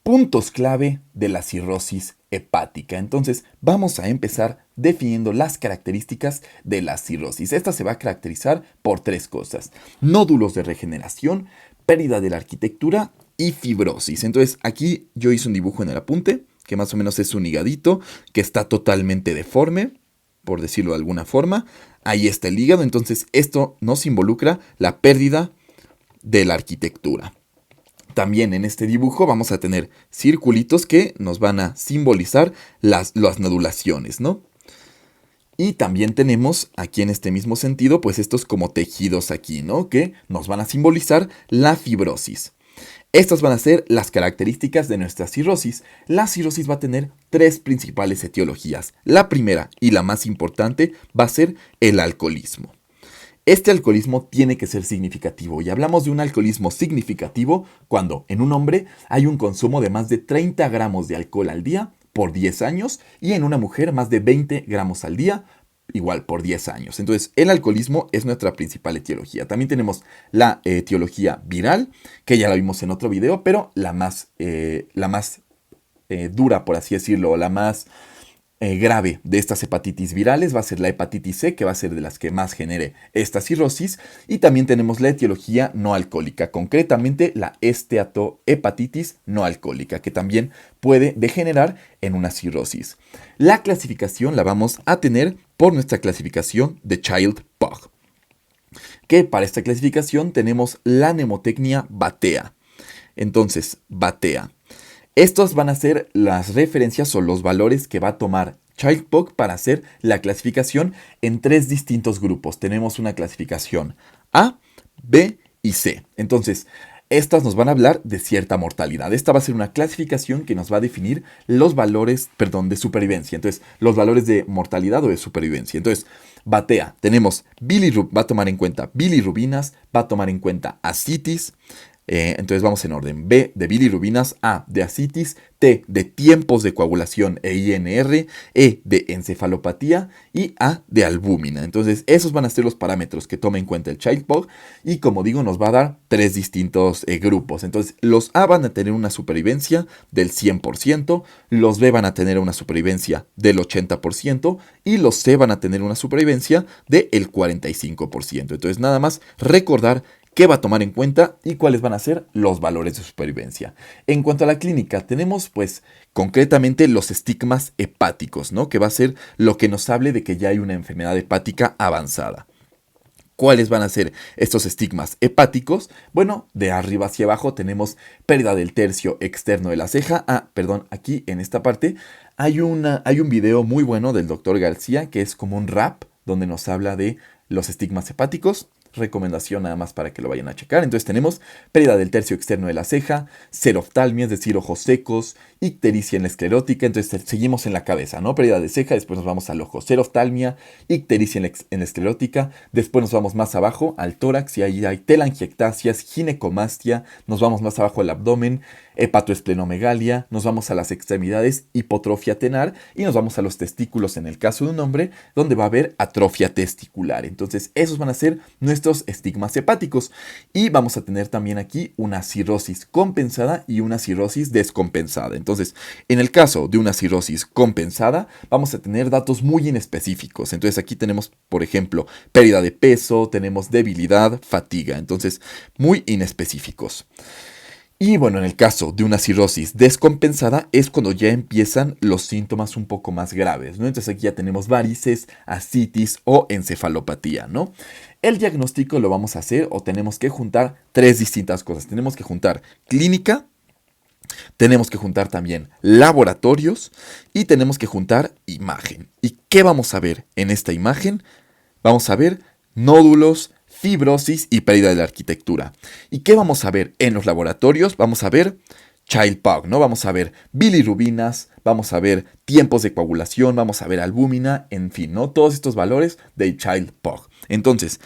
puntos clave de la cirrosis hepática. Entonces, vamos a empezar definiendo las características de la cirrosis. Esta se va a caracterizar por tres cosas: nódulos de regeneración, pérdida de la arquitectura y fibrosis. Entonces, aquí yo hice un dibujo en el apunte, que más o menos es un higadito, que está totalmente deforme, por decirlo de alguna forma. Ahí está el hígado, entonces esto nos involucra la pérdida de la arquitectura. También en este dibujo vamos a tener circulitos que nos van a simbolizar las nodulaciones, ¿no? Y también tenemos aquí en este mismo sentido, pues estos como tejidos aquí, ¿no? Que nos van a simbolizar la fibrosis. Estas van a ser las características de nuestra cirrosis. La cirrosis va a tener tres principales etiologías. La primera y la más importante va a ser el alcoholismo. Este alcoholismo tiene que ser significativo, y hablamos de un alcoholismo significativo cuando en un hombre hay un consumo de más de 30 gramos de alcohol al día por 10 años y en una mujer más de 20 gramos al día igual por 10 años. Entonces el alcoholismo es nuestra principal etiología. También tenemos la etiología viral, que ya la vimos en otro video, pero la más dura, por así decirlo, o la más grave de estas hepatitis virales va a ser la hepatitis C, que va a ser de las que más genere esta cirrosis. Y también tenemos la etiología no alcohólica, concretamente la esteatohepatitis no alcohólica, que también puede degenerar en una cirrosis. La clasificación la vamos a tener por nuestra clasificación de Child-Pugh, que para esta clasificación tenemos la mnemotecnia BATEA. Entonces, BATEA. Estos van a ser las referencias o los valores que va a tomar Child-Pugh para hacer la clasificación en tres distintos grupos. Tenemos una clasificación A, B y C. Entonces, estas nos van a hablar de cierta mortalidad. Esta va a ser una clasificación que nos va a definir los valores, de supervivencia. Entonces, los valores de mortalidad o de supervivencia. Entonces, BATEA, tenemos va a tomar en cuenta bilirrubinas, va a tomar en cuenta ascitis. Entonces vamos en orden: B de bilirrubinas, A de ascitis, T de tiempos de coagulación e INR, E de encefalopatía y A de albúmina. Entonces esos van a ser los parámetros que toma en cuenta el Child-Pugh, y como digo nos va a dar tres distintos grupos. Entonces los A van a tener una supervivencia del 100%, los B van a tener una supervivencia del 80% y los C van a tener una supervivencia del 45%. Entonces nada más recordar qué va a tomar en cuenta y cuáles van a ser los valores de supervivencia. En cuanto a la clínica, tenemos pues concretamente los estigmas hepáticos, ¿no? Que va a ser lo que nos hable de que ya hay una enfermedad hepática avanzada. ¿Cuáles van a ser estos estigmas hepáticos? Bueno, de arriba hacia abajo tenemos pérdida del tercio externo de la ceja. Aquí en esta parte hay un video muy bueno del doctor García, que es como un rap donde nos habla de los estigmas hepáticos. Recomendación nada más para que lo vayan a checar. Entonces tenemos pérdida del tercio externo de la ceja, xeroftalmia, es decir, ojos secos, ictericia en la esclerótica. Entonces seguimos en la cabeza, ¿no? Pérdida de ceja, después nos vamos al ojo, xeroftalmia, ictericia en la esclerótica, después nos vamos más abajo al tórax y ahí hay telangiectasias, ginecomastia, nos vamos más abajo al abdomen, hepatoesplenomegalia, nos vamos a las extremidades, hipotrofia tenar, y nos vamos a los testículos en el caso de un hombre, donde va a haber atrofia testicular. Entonces esos van a ser nuestros estigmas hepáticos, y vamos a tener también aquí una cirrosis compensada y una cirrosis descompensada. Entonces en el caso de una cirrosis compensada vamos a tener datos muy inespecíficos. Entonces aquí tenemos, por ejemplo, pérdida de peso, tenemos debilidad, fatiga, entonces muy inespecíficos. Y bueno, en el caso de una cirrosis descompensada es cuando ya empiezan los síntomas un poco más graves, ¿no? Entonces aquí ya tenemos varices, ascitis o encefalopatía, ¿no? El diagnóstico lo vamos a hacer o tenemos que juntar tres distintas cosas. Tenemos que juntar clínica, tenemos que juntar también laboratorios y tenemos que juntar imagen. ¿Y qué vamos a ver en esta imagen? Vamos a ver nódulos, fibrosis y pérdida de la arquitectura. ¿Y qué vamos a ver en los laboratorios? Vamos a ver Child-Pugh, ¿no? Vamos a ver bilirrubinas, vamos a ver tiempos de coagulación, vamos a ver albúmina, en fin, ¿no? Todos estos valores de Child-Pugh. Entonces,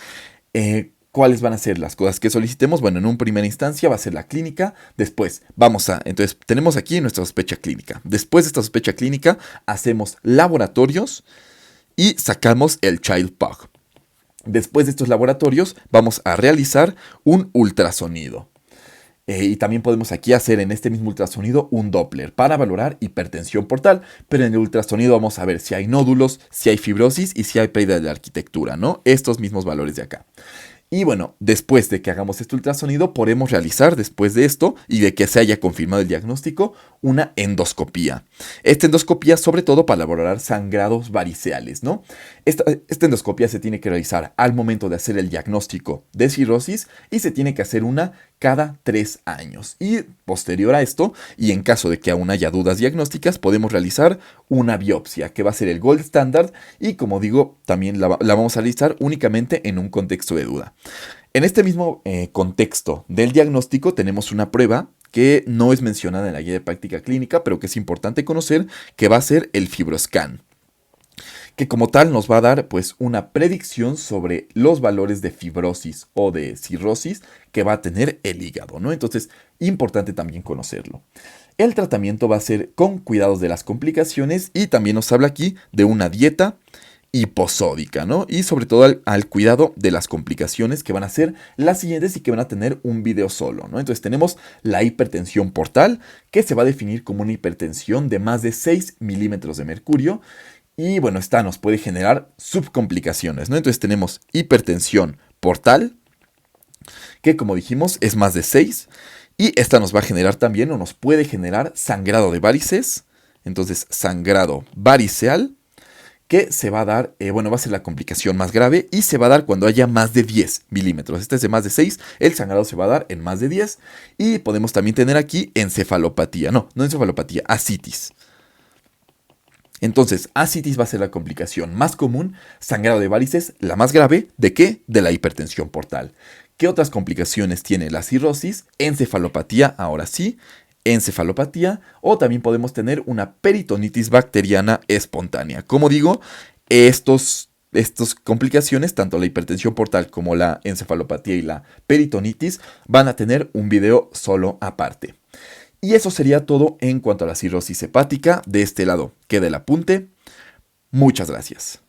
¿cuáles van a ser las cosas que solicitemos? Bueno, en una primera instancia va a ser la clínica. Después entonces tenemos aquí nuestra sospecha clínica. Después de esta sospecha clínica hacemos laboratorios y sacamos el Child-Pugh. Después de estos laboratorios vamos a realizar un ultrasonido. Y también podemos aquí hacer en este mismo ultrasonido un Doppler para valorar hipertensión portal, pero en el ultrasonido vamos a ver si hay nódulos, si hay fibrosis y si hay pérdida de la arquitectura, ¿no? Estos mismos valores de acá. Y bueno, después de que hagamos este ultrasonido, podemos realizar, después de esto y de que se haya confirmado el diagnóstico, una endoscopía. Esta endoscopía, sobre todo para valorar sangrados variceales, ¿no? Esta endoscopía se tiene que realizar al momento de hacer el diagnóstico de cirrosis y se tiene que hacer una cada 3 años. Y posterior a esto, y en caso de que aún haya dudas diagnósticas, podemos realizar una biopsia, que va a ser el gold standard y, como digo, también la vamos a realizar únicamente en un contexto de duda. En este mismo contexto del diagnóstico tenemos una prueba que no es mencionada en la guía de práctica clínica, pero que es importante conocer, que va a ser el FibroScan, que como tal nos va a dar pues una predicción sobre los valores de fibrosis o de cirrosis que va a tener el hígado, ¿no? Entonces, importante también conocerlo. El tratamiento va a ser con cuidados de las complicaciones y también nos habla aquí de una dieta hiposódica, ¿no? Y sobre todo al cuidado de las complicaciones que van a ser las siguientes y que van a tener un video solo, ¿no? Entonces tenemos la hipertensión portal, que se va a definir como una hipertensión de más de 6 milímetros de mercurio. Y bueno, esta nos puede generar subcomplicaciones, ¿no? Entonces tenemos hipertensión portal, que como dijimos es más de 6. Y esta nos va a generar también o nos puede generar sangrado de varices. Entonces sangrado variceal, que se va a dar, va a ser la complicación más grave y se va a dar cuando haya más de 10 milímetros. Este es de más de 6, el sangrado se va a dar en más de 10 y podemos también tener aquí encefalopatía, no encefalopatía, ascitis. Entonces, ascitis va a ser la complicación más común, sangrado de varices, la más grave, ¿de qué? De la hipertensión portal. ¿Qué otras complicaciones tiene la cirrosis? Encefalopatía, ahora sí, encefalopatía, o también podemos tener una peritonitis bacteriana espontánea. Como digo, estas complicaciones, tanto la hipertensión portal como la encefalopatía y la peritonitis, van a tener un video solo aparte. Y eso sería todo en cuanto a la cirrosis hepática. De este lado queda el apunte. Muchas gracias.